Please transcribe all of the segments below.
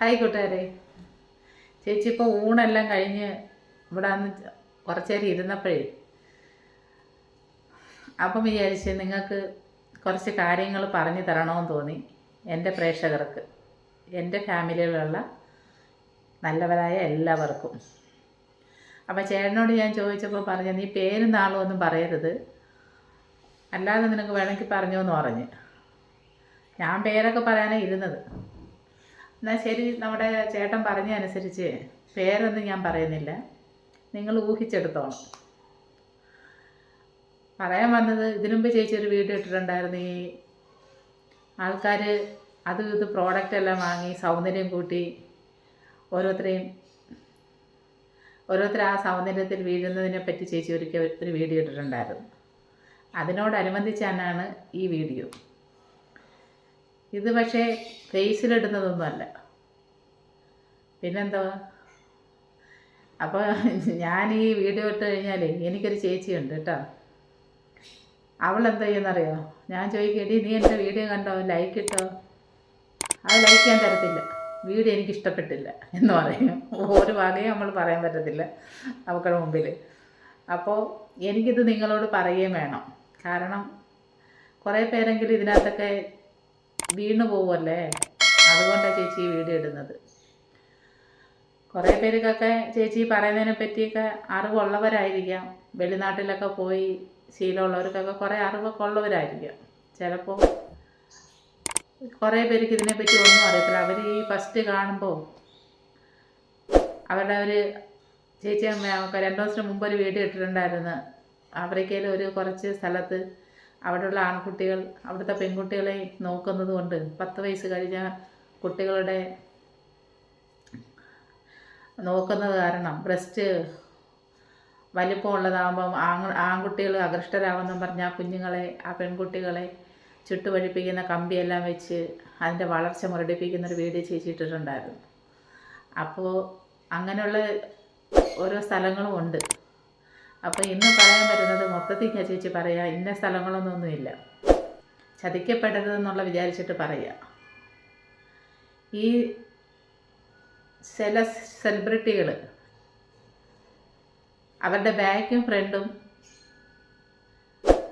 Hi കൂട്ടുകാരെ. ചേച്ചി ഇപ്പോൾ ഊണെല്ലാം കഴിഞ്ഞ് ഇവിടെ വന്ന് കുറച്ച് നേരം ഇരുന്നപ്പോഴേ അപ്പം വിചാരിച്ച് നിങ്ങൾക്ക് കുറച്ച് കാര്യങ്ങൾ പറഞ്ഞു തരണമെന്ന് തോന്നി. എൻ്റെ പ്രേക്ഷകർക്ക്, എൻ്റെ ഫാമിലിയിലുള്ള നല്ലവരായ എല്ലാവർക്കും. അപ്പോൾ ചേട്ടനോട് ഞാൻ ചോദിച്ചപ്പോൾ പറഞ്ഞു, നീ പേരും നാളും ഒന്നും പറയരുത്, അല്ലാതെ നിനക്ക് വേണമെങ്കിൽ പറഞ്ഞു എന്ന് പറഞ്ഞ്. ഞാൻ പേരൊക്കെ പറയാനാണ് ഇരുന്നത്. എന്നാൽ ശരി, നമ്മുടെ ചേട്ടൻ പറഞ്ഞ അനുസരിച്ച് പേരൊന്നും ഞാൻ പറയുന്നില്ല, നിങ്ങൾ ഊഹിച്ചെടുത്തോണം. പറയാൻ വന്നത്, ഇതിനുമുമ്പ് ചേച്ചി ഒരു വീഡിയോ ഇട്ടിട്ടുണ്ടായിരുന്നു. ഈ ആൾക്കാർ ഇത് പ്രോഡക്റ്റ് എല്ലാം വാങ്ങി സൗന്ദര്യം കൂട്ടി ഓരോരുത്തർ ആ സൗന്ദര്യത്തിൽ വീഴുന്നതിനെ പറ്റി ചേച്ചി ഒരു വീഡിയോ ഇട്ടിട്ടുണ്ടായിരുന്നു. അതിനോടനുബന്ധിച്ചാണ് ഈ വീഡിയോ. ഇത് പക്ഷേ ഫേസിലിടുന്നതൊന്നുമല്ല, പിന്നെന്തോ. അപ്പോൾ ഞാൻ ഈ വീഡിയോ ഇട്ട് കഴിഞ്ഞാൽ എനിക്കൊരു ചേച്ചിയുണ്ട് കേട്ടോ. അവളെന്താ ചെയ്യുന്നറിയോ? ഞാൻ ചോദിക്കേണ്ടി, നീ എൻ്റെ വീഡിയോ കണ്ടോ, ലൈക്ക് ഇട്ടോ? അത് ലൈക്ക് ചെയ്യാൻ തരത്തില്ല, വീഡിയോ എനിക്ക് ഇഷ്ടപ്പെട്ടില്ല എന്ന് പറയും. ഒരു വകയും നമ്മൾ പറയാൻ പറ്റത്തില്ല അവരുടെ മുമ്പിൽ. അപ്പോൾ എനിക്കിത് നിങ്ങളോട് പറയുകയും വേണം. കാരണം കുറേ പേരെങ്കിലും ഇതിനകത്തൊക്കെ വീണു പോവുമല്ലേ, അതുകൊണ്ടാണ് ചേച്ചി ഈ വീഡിയോ ഇടുന്നത്. കുറേ പേർക്കൊക്കെ ചേച്ചി പറയുന്നതിനെ പറ്റിയൊക്കെ അറിവുള്ളവരായിരിക്കാം, വെളിനാട്ടിലൊക്കെ പോയി ശീലമുള്ളവർക്കൊക്കെ കുറേ അറിവൊക്കെ ഉള്ളവരായിരിക്കാം. ചിലപ്പോൾ കുറേ പേർക്ക് ഇതിനെപ്പറ്റി ഒന്നും അറിയത്തില്ല. അവർ ഈ ഫസ്റ്റ് കാണുമ്പോൾ ചേച്ചി 2 ദിവസം മുമ്പ് ഒരു വീഡിയോ ഇട്ടിട്ടുണ്ടായിരുന്നു. ആഫ്രിക്കയിൽ കുറച്ച് സ്ഥലത്ത് അവിടെയുള്ള ആൺകുട്ടികൾ അവിടുത്തെ പെൺകുട്ടികളെ നോക്കുന്നത് കൊണ്ട് 10 വയസ്സ് കഴിഞ്ഞ കുട്ടികളുടെ നോക്കുന്നത് കാരണം ബ്രസ്റ്റ് വലിപ്പമുള്ളതാകുമ്പം ആൺകുട്ടികൾ ആകൃഷ്ടരാകുമെന്നും പറഞ്ഞ് ആ പെൺകുട്ടികളെ ചുട്ടുപഴിപ്പിക്കുന്ന കമ്പിയെല്ലാം വെച്ച് അതിൻ്റെ വളർച്ച മുരടിപ്പിക്കുന്നൊരു വീഡിയോ ചേച്ചി ഇട്ടിട്ടുണ്ടായിരുന്നു. അപ്പോൾ അങ്ങനെയുള്ള ഓരോ സ്ഥലങ്ങളും ഉണ്ട്. അപ്പോൾ ഇന്ന് പറയാൻ വരുന്നത് മൊത്തത്തിൽ ഞാൻ ചേച്ചി പറയാം, ഇന്ന സ്ഥലങ്ങളൊന്നുമില്ല, ചതിക്കപ്പെടരുതെന്നുള്ള വിചാരിച്ചിട്ട് പറയുക. ഈ ചില സെലിബ്രിറ്റികൾ അവരുടെ ബാക്കും ഫ്രണ്ടും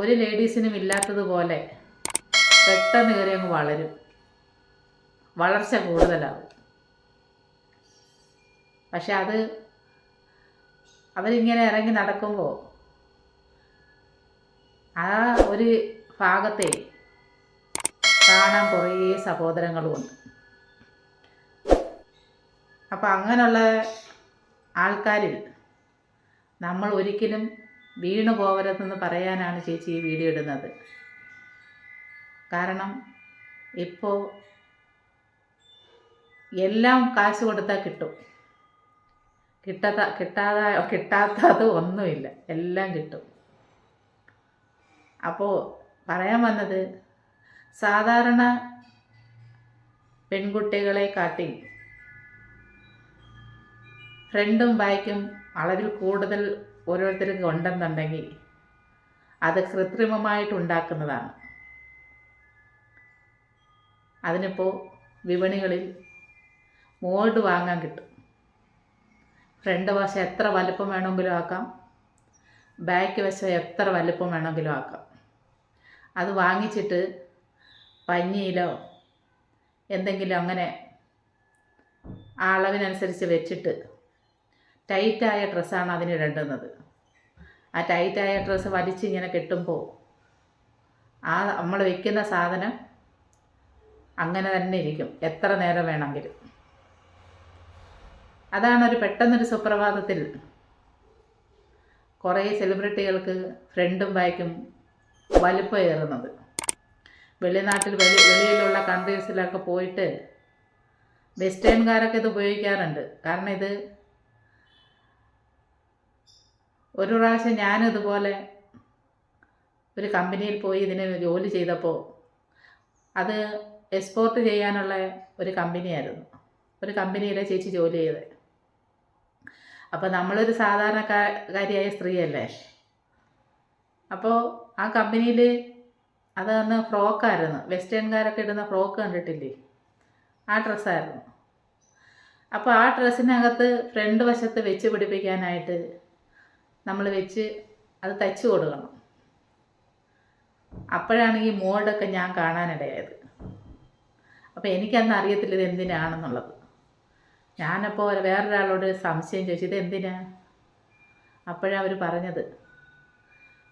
ഒരു ലേഡീസിനും ഇല്ലാത്തതുപോലെ പെട്ടെന്ന് കയറി അങ്ങ് വളരും, വളർച്ച കൂടുതലാവും. പക്ഷെ അവരിങ്ങനെ ഇറങ്ങി നടക്കുമ്പോൾ ആ ഒരു ഭാഗത്തെ കാണാൻ കുറേ സഹോദരങ്ങളുമുണ്ട്. അപ്പം അങ്ങനെയുള്ള ആൾക്കാരിൽ നമ്മൾ ഒരിക്കലും വീണു പോകരുതെന്ന് പറയാനാണ് ചേച്ചി ഈ വീഡിയോ ഇടുന്നത്. കാരണം ഇപ്പോൾ എല്ലാം കാശ് കൊടുത്താൽ കിട്ടും, കിട്ടാത്തത് ഒന്നുമില്ല, എല്ലാം കിട്ടും. അപ്പോൾ പറയാൻ വന്നത്, സാധാരണ പെൺകുട്ടികളെ കാട്ടി ഫ്രണ്ടും ബാക്കും അളവിൽ കൂടുതൽ ഓരോരുത്തർക്ക് ഉണ്ടെന്നുണ്ടെങ്കിൽ അത് കൃത്രിമമായിട്ടുണ്ടാക്കുന്നതാണ്. അതിനിപ്പോൾ വിപണികളിൽ മോൾഡ് വാങ്ങാൻ കിട്ടും. ഫ്രണ്ട് വശം എത്ര വലുപ്പം വേണമെങ്കിലും ആക്കാം, ബാക്ക് വശം എത്ര വലുപ്പം വേണമെങ്കിലും ആക്കാം. അത് വാങ്ങിച്ചിട്ട് പഞ്ഞിയിലോ എന്തെങ്കിലും അങ്ങനെ ആ അളവിനനുസരിച്ച് വെച്ചിട്ട് ടൈറ്റായ ഡ്രസ്സാണ് അതിനിടേണ്ടുന്നത്. ആ ടൈറ്റായ ഡ്രസ്സ് വലിച്ചിങ്ങനെ കെട്ടുമ്പോൾ നമ്മൾ വയ്ക്കുന്ന സാധനം അങ്ങനെ തന്നെ ഇരിക്കും എത്ര നേരം വേണമെങ്കിലും. അതാണ് പെട്ടെന്നൊരു സുപ്രഭാതത്തിൽ കുറേ സെലിബ്രിറ്റികൾക്ക് ഫ്രണ്ടും ബാക്കും വലിപ്പമേറുന്നത്. വെളിനാട്ടിൽ വെളിയിലുള്ള കൺട്രീസിലൊക്കെ പോയിട്ട് വെസ്റ്റേൺകാരൊക്കെ ഇത് ഉപയോഗിക്കാറുണ്ട്. കാരണം ഒരു പ്രാവശ്യം ഞാനിതുപോലെ ഒരു കമ്പനിയിൽ പോയി ഇതിന് ജോലി ചെയ്തപ്പോൾ അത് എക്സ്പോർട്ട് ചെയ്യാനുള്ള ഒരു കമ്പനിയായിരുന്നു. ഒരു കമ്പനിയിലെ ചേച്ചി ജോലി ചെയ്തത്. അപ്പോൾ നമ്മളൊരു സാധാരണക്കാരിയായ സ്ത്രീയല്ലേ. അപ്പോൾ ആ കമ്പനിയിൽ അന്ന് ഫ്രോക്കായിരുന്നു, വെസ്റ്റേൺകാരൊക്കെ ഇടുന്ന ഫ്രോക്ക് കണ്ടിട്ടില്ലേ, ആ ഡ്രസ്സായിരുന്നു. അപ്പോൾ ആ ഡ്രസ്സിനകത്ത് ഫ്രണ്ട് വശത്ത് വെച്ച് പിടിപ്പിക്കാനായിട്ട് നമ്മൾ വെച്ച് അത് തയ്ച്ചു കൊടുക്കണം. അപ്പോഴാണ് ഈ മോൾഡൊക്കെ ഞാൻ കാണാനിടയായത്. അപ്പോൾ എനിക്കന്ന് അറിയത്തില്ല ഇത് എന്തിനാണെന്നുള്ളത്. ഞാനപ്പോൾ വേറൊരാളോട് സംശയം ചോദിച്ചു, ഇത് എന്തിനാ? അപ്പോഴവർ പറഞ്ഞത്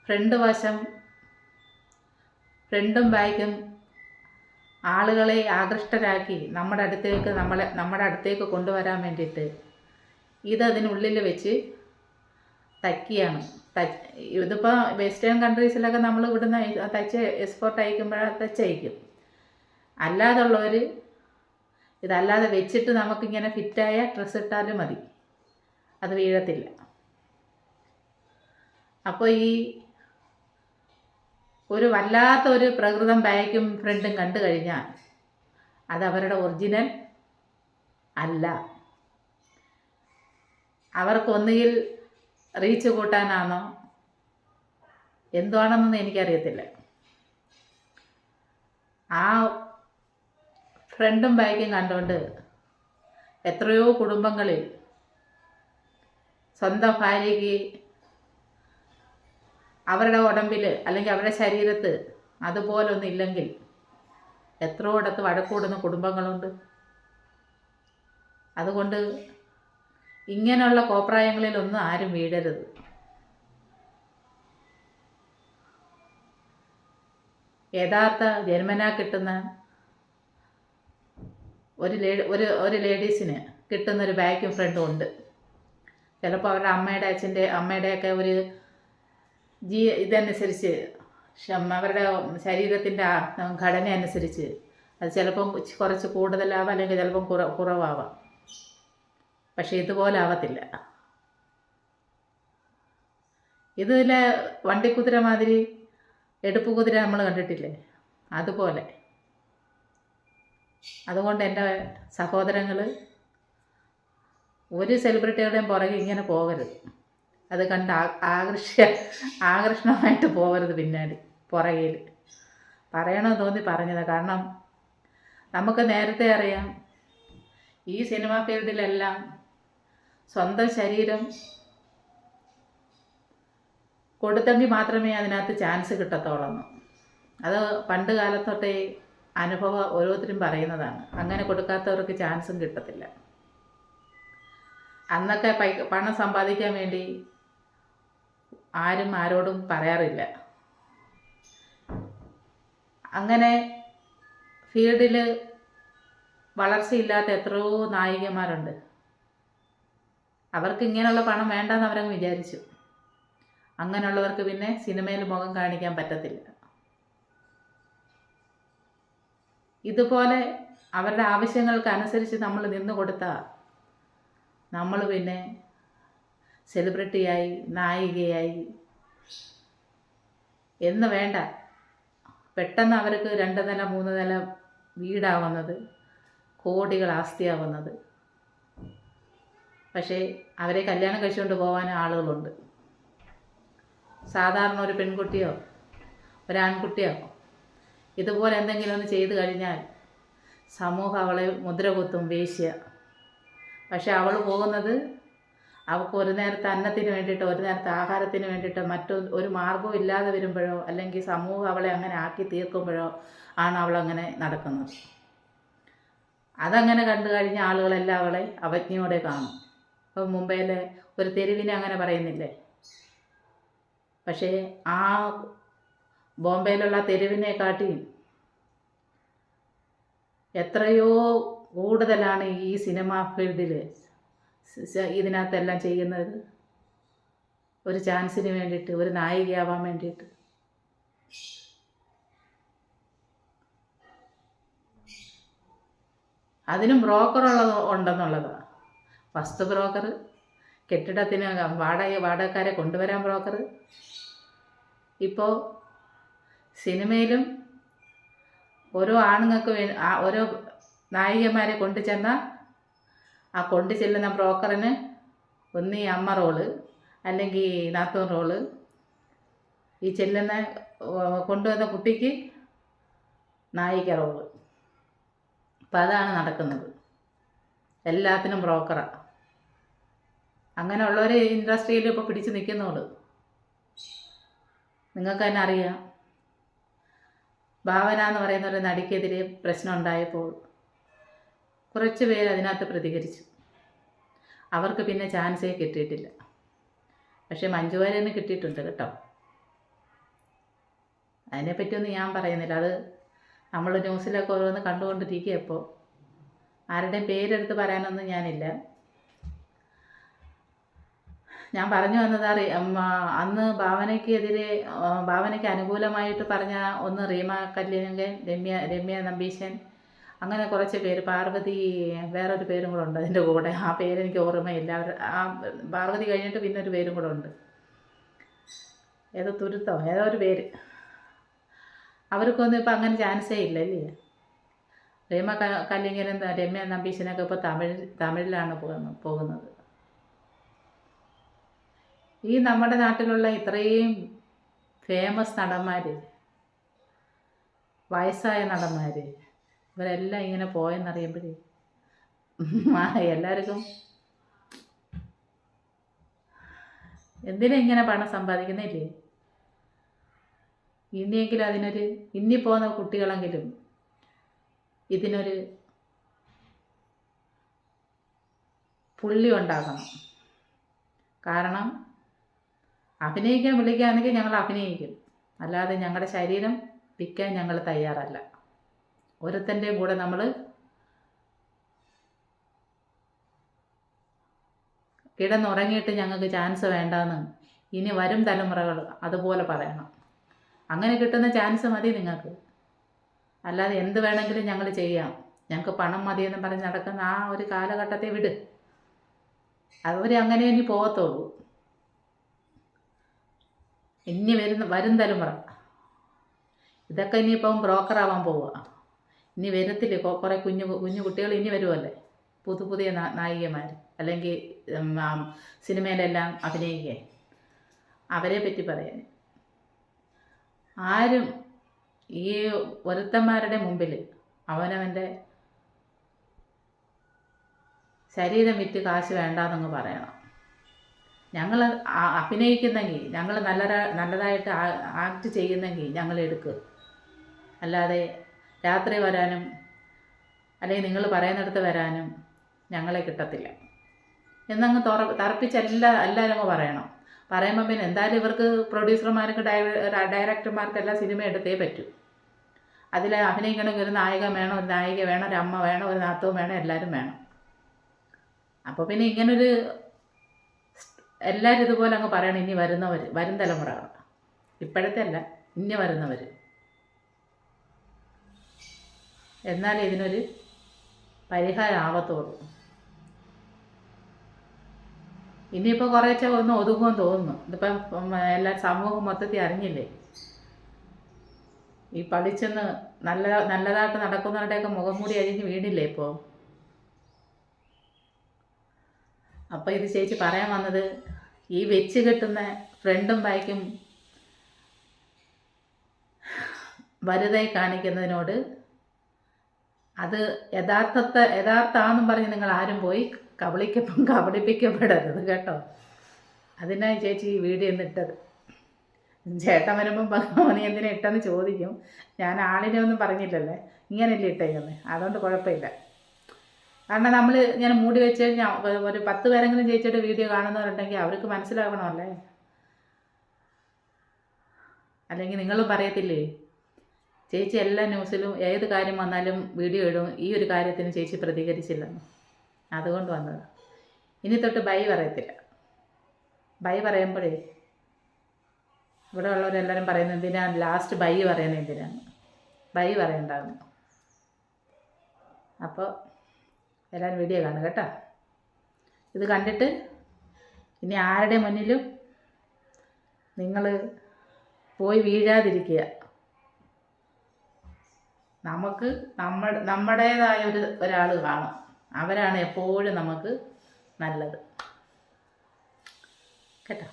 ഫ്രണ്ട് വശം, ഫ്രണ്ടും ബാക്കും ആളുകളെ ആകൃഷ്ടരാക്കി നമ്മുടെ അടുത്തേക്ക് കൊണ്ടുവരാൻ വേണ്ടിയിട്ട് ഇതതിനുള്ളിൽ വെച്ച് തയ്ക്കുകയാണ്. ഇതിപ്പോൾ വെസ്റ്റേൺ കൺട്രീസിലൊക്കെ നമ്മൾ ഇവിടുന്ന് തയ്ച്ച് എക്സ്പോർട്ട് അയക്കുമ്പോഴാണ് തയ്ച്ചയക്കും. അല്ലാതുള്ളവർ ഇതല്ലാതെ വെച്ചിട്ട് നമുക്കിങ്ങനെ ഫിറ്റായ ഡ്രസ്സ് ഇട്ടാലും മതി, അത് വീഴത്തില്ല. അപ്പോൾ ഈ ഒരു വല്ലാത്തൊരു പ്രകൃതം ബാക്കും ഫ്രണ്ടും കണ്ടു കഴിഞ്ഞാൽ അത് അവരുടെ ഒറിജിനൽ അല്ല. അവർക്ക് ഒന്നുകിൽ റീച്ച് കൂട്ടാനാണോ എന്താണെന്നൊന്നും എനിക്കറിയത്തില്ല. ആ ഫ്രണ്ടും ബാക്കും കണ്ടുകൊണ്ട് എത്രയോ കുടുംബങ്ങളിൽ സ്വന്തം ഭാര്യയ്ക്ക് അവരുടെ ഉടമ്പിൽ അല്ലെങ്കിൽ അവരുടെ ശരീരത്ത് അതുപോലൊന്നും ഇല്ലെങ്കിൽ എത്രയോടത്ത് വഴക്കൂടുന്ന കുടുംബങ്ങളുണ്ട്. അതുകൊണ്ട് ഇങ്ങനെയുള്ള കോപ്രായങ്ങളിലൊന്നും ആരും വീഴരുത്. യഥാർത്ഥ ജന്മനാ കിട്ടുന്ന ഒരു ലേഡീസിന് കിട്ടുന്നൊരു ബാക്കും ഫ്രണ്ടും ഉണ്ട്. ചിലപ്പോൾ അവരുടെ അമ്മയുടെയൊക്കെ ഒരു ഇതനുസരിച്ച് അവരുടെ ശരീരത്തിൻ്റെ ഘടന അനുസരിച്ച് അത് ചിലപ്പം കുറച്ച് കൂടുതലാവാം, അല്ലെങ്കിൽ ചിലപ്പം കുറവാവാം. പക്ഷേ ഇതുപോലെ ആവത്തില്ല. ഇതിലെ വണ്ടിക്കുതിര മാതിരി എടുപ്പ് കുതിര നമ്മൾ കണ്ടിട്ടില്ലേ, അതുപോലെ. അതുകൊണ്ട് എൻ്റെ സഹോദരങ്ങൾ ഒരു സെലിബ്രിറ്റികളുടെയും പുറകെ ഇങ്ങനെ പോകരുത്. അത് കണ്ട് ആകർഷണമായിട്ട് പോകരുത്. പിന്നാടി പുറകിൽ പറയണമെന്ന് തോന്നി പറഞ്ഞതാണ്. കാരണം നമുക്ക് നേരത്തെ അറിയാം, ഈ സിനിമാ ഫീൽഡിലെല്ലാം സ്വന്തം ശരീരം കൊടുത്തെങ്കിൽ മാത്രമേ അതിനകത്ത് ചാൻസ് കിട്ടത്തുള്ളൂ. അത് പണ്ട് കാലത്തൊട്ടേ അനുഭവം ഓരോരുത്തരും പറയുന്നതാണ്. അങ്ങനെ കൊടുക്കാത്തവർക്ക് ചാൻസും കിട്ടത്തില്ല. അന്നൊക്കെ പണം സമ്പാദിക്കാൻ വേണ്ടി ആരും ആരോടും പറയാറില്ല. അങ്ങനെ ഫീൽഡിൽ വളർച്ചയില്ലാത്ത എത്രയോ നായികമാരുണ്ട്. അവർക്ക് ഇങ്ങനെയുള്ള പണം വേണ്ടെന്ന് അവരങ്ങ് വിചാരിച്ചു. അങ്ങനെയുള്ളവർക്ക് പിന്നെ സിനിമയിൽ മുഖം കാണിക്കാൻ പറ്റത്തില്ല. ഇതുപോലെ അവരുടെ ആവശ്യങ്ങൾക്ക് അനുസരിച്ച് നമ്മൾ നിന്ന് കൊടുത്താൽ നമ്മൾ പിന്നെ സെലിബ്രിറ്റിയായി, നായികയായി എന്ന് വേണ്ട. പെട്ടെന്ന് അവർക്ക് 2 നില 3 നില വീടാവുന്നത്, കോടികൾ ആസ്തിയാവുന്നത്. പക്ഷേ അവരെ കല്യാണം കഴിച്ചുകൊണ്ട് പോകാൻ ആളുകളുണ്ട്. സാധാരണ ഒരു പെൺകുട്ടിയോ ഒരാൺകുട്ടിയോ ഇതുപോലെ എന്തെങ്കിലും ഒന്ന് ചെയ്തു കഴിഞ്ഞാൽ സമൂഹം അവളെ മുദ്ര കുത്തും, വേശ്യ. പക്ഷെ അവൾ പോകുന്നത് അവൾക്ക് ഒരു നേരത്തെ അന്നത്തിന് വേണ്ടിയിട്ടോ ഒരു നേരത്തെ ആഹാരത്തിന് വേണ്ടിയിട്ടോ ഒരു മാർഗവും ഇല്ലാതെ വരുമ്പോഴോ, അല്ലെങ്കിൽ സമൂഹം അവളെ അങ്ങനെ ആക്കി തീർക്കുമ്പോഴോ ആണ് അവളങ്ങനെ നടക്കുന്നത്. അതങ്ങനെ കണ്ടു കഴിഞ്ഞ ആളുകളെല്ലാം അവളെ അവജ്ഞയോടെ കാണും. ഇപ്പം മുംബൈയിലെ ഒരു തെരുവിനെ അങ്ങനെ പറയുന്നില്ലേ. പക്ഷേ ആ ബോംബെയിലുള്ള തെരുവിനെക്കാട്ടിയും എത്രയോ കൂടുതലാണ് ഈ സിനിമാ ഫീൽഡിൽ ഇതിനകത്തെല്ലാം ചെയ്യുന്നത്. ഒരു ചാൻസിന് വേണ്ടിയിട്ട്, ഒരു നായികയാവാൻ വേണ്ടിയിട്ട്. അതിനും ഉണ്ടെന്നുള്ളതാണ്. വസ്തു ബ്രോക്കർ, കെട്ടിടത്തിന് വാടകക്കാരെ കൊണ്ടുവരാൻ ബ്രോക്കർ. ഇപ്പോൾ സിനിമയിലും ഓരോ ആണുങ്ങൾക്ക് ഓരോ നായികമാരെ കൊണ്ടു ചെന്നാൽ ആ കൊണ്ടു ചെല്ലുന്ന ബ്രോക്കറിന് ഒന്നീ അമ്മ റോള്, അല്ലെങ്കിൽ നാത്തൂൻ റോള്, ഈ കൊണ്ടുവന്ന കുട്ടിക്ക് നായിക റോള്. അപ്പം അതാണ് നടക്കുന്നത്. എല്ലാത്തിനും ബ്രോക്കറാണ്. അങ്ങനെയുള്ളവർ ഇൻഡസ്ട്രിയിൽ ഇപ്പോൾ പിടിച്ച് നിൽക്കുന്നുള്ളൂ. നിങ്ങൾക്ക് തന്നെ അറിയാം, ഭാവന എന്ന് പറയുന്ന ഒരു നടിക്കെതിരെ പ്രശ്നം ഉണ്ടായപ്പോൾ കുറച്ച് പേര് അതിനകത്ത് പ്രതികരിച്ചു. അവർക്ക് പിന്നെ ചാൻസേ കിട്ടിയിട്ടില്ല. പക്ഷേ മഞ്ജു വാര്യന് കിട്ടിയിട്ടുണ്ട് കേട്ടോ. അതിനെപ്പറ്റിയൊന്നും ഞാൻ പറയുന്നില്ല. അത് നമ്മൾ ന്യൂസിലൊക്കെ ഓരോന്ന് കണ്ടുകൊണ്ടിരിക്കുകയപ്പോൾ ആരുടെയും പേരെടുത്ത് പറയാനൊന്നും ഞാനില്ല. ഞാൻ പറഞ്ഞു വന്നത് അന്ന് ഭാവനയ്ക്ക് അനുകൂലമായിട്ട് പറഞ്ഞ ഒന്ന് റീമ കല്യാണിൻ്റെ രമ്യ നമ്പീശൻ, അങ്ങനെ കുറച്ച് പേര്, പാർവതി, വേറൊരു പേരും കൂടെ ഉണ്ട് അതിൻ്റെ കൂടെ. ആ പേരെനിക്ക് ഓർമ്മയില്ല. ആ പാർവതി കഴിഞ്ഞിട്ട് പിന്നെ ഒരു പേരും കൂടെ ഉണ്ട്, ഏതോ തുരുത്തോ ഏതോ ഒരു പേര്. അവർക്കൊന്നും ഇപ്പം അങ്ങനെ ചാൻസേ ഇല്ലല്ലേ. റീമ കല്ലിങ്ങനും രമ്യ നമ്പീശനൊക്കെ ഇപ്പോൾ തമിഴിലാണ് പോകുന്നത്. ഈ നമ്മുടെ നാട്ടിലുള്ള ഇത്രയും ഫേമസ് നടന്മാർ, വയസ്സായ നടന്മാർ, ഇവരെല്ലാം ഇങ്ങനെ പോയെന്നറിയുമ്പോഴേ എല്ലാവർക്കും എന്തിനാ ഇങ്ങനെ പണം സമ്പാദിക്കുന്നില്ലേ? ഇനിയെങ്കിലും ഇനി പോകുന്ന കുട്ടികളെങ്കിലും ഇതിനൊരു പുള്ളി ഉണ്ടാക്കണം. കാരണം അഭിനയിക്കാൻ വിളിക്കുകയാണെങ്കിൽ ഞങ്ങൾ അഭിനയിക്കും, അല്ലാതെ ഞങ്ങളുടെ ശരീരം വിൽക്കാൻ ഞങ്ങൾ തയ്യാറല്ല. ഒരുത്തൻ്റെയും കൂടെ നമ്മൾ കിടന്നുറങ്ങിയിട്ട് ഞങ്ങൾക്ക് ചാൻസ് വേണ്ടാന്ന് ഇനി വരും തലമുറകൾ അതുപോലെ പറയണം. അങ്ങനെ കിട്ടുന്ന ചാൻസ് മതി നിങ്ങൾക്ക്. അല്ലാതെ എന്ത് വേണമെങ്കിലും ഞങ്ങൾ ചെയ്യാം, ഞങ്ങൾക്ക് പണം മതിയെന്ന് പറഞ്ഞ് നടക്കുന്ന ആ ഒരു കാലഘട്ടത്തെ വിട്. അവർ അങ്ങനെ ഇനി പോകത്തുള്ളൂ. ഇനി വരും തലമുറ ഇതൊക്കെ ഇനിയിപ്പം ബ്രോക്കറാവാൻ പോവുക. ഇനി വരത്തില്ലേ കുറേ കുഞ്ഞു കുട്ടികൾ ഇനി വരുമല്ലേ, പുതിയ നായികമാർ, അല്ലെങ്കിൽ സിനിമയിലെല്ലാം അഭിനയിക്കുക. അവരെ പറ്റി പറയാൻ ആരും ഈ ഒരുത്തന്മാരുടെ മുമ്പിൽ അവനവൻ്റെ ശരീരം വിറ്റ് കാശ് വേണ്ടാന്നങ്ങ് പറയണം. ഞങ്ങൾ അഭിനയിക്കുന്നെങ്കിൽ, ഞങ്ങൾ നല്ലതായിട്ട് ആക്ട് ചെയ്യുന്നെങ്കിൽ ഞങ്ങൾ എടുക്കുക. അല്ലാതെ രാത്രി വരാനും അല്ലെങ്കിൽ നിങ്ങൾ പറയുന്നിടത്ത് വരാനും ഞങ്ങളെ കിട്ടത്തില്ല എന്നങ്ങ് തറപ്പിച്ച് എല്ലാവരും അങ്ങ് പറയണം. പറയുമ്പോൾ പിന്നെ എന്തായാലും ഇവർക്ക് പ്രൊഡ്യൂസർമാർക്ക് ഡയറക്ടർമാർക്കെല്ലാം സിനിമ എടുത്തേ പറ്റൂ. അതിൽ അഭിനയിക്കണമെങ്കിൽ ഒരു നായിക വേണം, ഒരു നായിക വേണം, ഒരു അമ്മ വേണം, ഒരു നാത്തവും വേണം, എല്ലാവരും വേണം. അപ്പോൾ പിന്നെ ഇങ്ങനൊരു എല്ലാവരും ഇതുപോലെ അങ്ങ് പറയണം. ഇനി വരും തലമുറകൾ, ഇപ്പോഴത്തെ അല്ല, ഇനി വരുന്നവർ. എന്നാലേ ഇതിനൊരു പരിഹാരം ആവത്തുള്ളൂ. ഇനിയിപ്പോൾ കുറേശ്ശെ ഒന്ന് ഒതുങ്ങുമെന്ന് തോന്നുന്നു. ഇതിപ്പം എല്ലാ സമൂഹം മൊത്തത്തിൽ അറിഞ്ഞില്ലേ, ഈ പളിച്ചെന്ന് നല്ലതായിട്ട് നടക്കുന്നവരുടെയൊക്കെ മുഖം മൂടി അഴിഞ്ഞ് വീണില്ലേ ഇപ്പോൾ. അപ്പോൾ ഇത് ചേച്ചി പറയാൻ വന്നത്, ഈ വെച്ച് കെട്ടുന്ന ഫ്രണ്ടും ബാക്കും വലുതായി കാണിക്കുന്നതിനോട് അത് യഥാർത്ഥമാണെന്നും പറഞ്ഞ് നിങ്ങൾ ആരും പോയി കബളിപ്പിക്കപ്പെടരുത് കേട്ടോ. അതിനായി ചേച്ചി ഈ വീഡിയോ ഇട്ടത്. ചേട്ടൻ വരുമ്പം നീ എന്തിനാ ഇട്ടെന്ന് ചോദിക്കും. ഞാൻ ആളിനെ ഒന്നും പറഞ്ഞില്ലല്ലേ, ഇങ്ങനെയല്ലേ ഇട്ടേക്കുന്നത്, അതുകൊണ്ട് കുഴപ്പമില്ല. കാരണം നമ്മൾ ഇങ്ങനെ മൂടി വെച്ച് കഴിഞ്ഞാൽ ഒരു 10 പേരെങ്കിലും ചേച്ചിയുടെ വീഡിയോ കാണുന്നവരുണ്ടെങ്കിൽ അവർക്ക് മനസ്സിലാകണമല്ലേ. അല്ലെങ്കിൽ നിങ്ങൾ പറയത്തില്ലേ ചേച്ചി എല്ലാ ന്യൂസിലും ഏത് കാര്യം വന്നാലും വീഡിയോ ഇടും, ഈ ഒരു കാര്യത്തിന് ചേച്ചി പ്രതികരിച്ചില്ലെന്ന്. അതുകൊണ്ട് വന്നത്. ഇനി തൊട്ട് ബൈ പറയത്തില്ല. ബൈ പറയുമ്പോഴേ ഇവിടെ ഉള്ളവരെല്ലാവരും പറയുന്നത് എന്തിനാണ് ലാസ്റ്റ് ബൈ പറയുന്നത്, എന്തിനാണ് ബൈ പറയണ്ടാകുന്നു. അപ്പോൾ എല്ലാവരും വീഡിയോ കാണുക കേട്ടോ. ഇത് കണ്ടിട്ട് ഇനി ആരുടെ മുന്നിലും നിങ്ങൾ പോയി വീഴാതിരിക്കുക. നമുക്ക് നമ്മുടേതായ ഒരാൾ കാണും, അവരാണ് എപ്പോഴും നമുക്ക് നല്ലത് കേട്ടോ.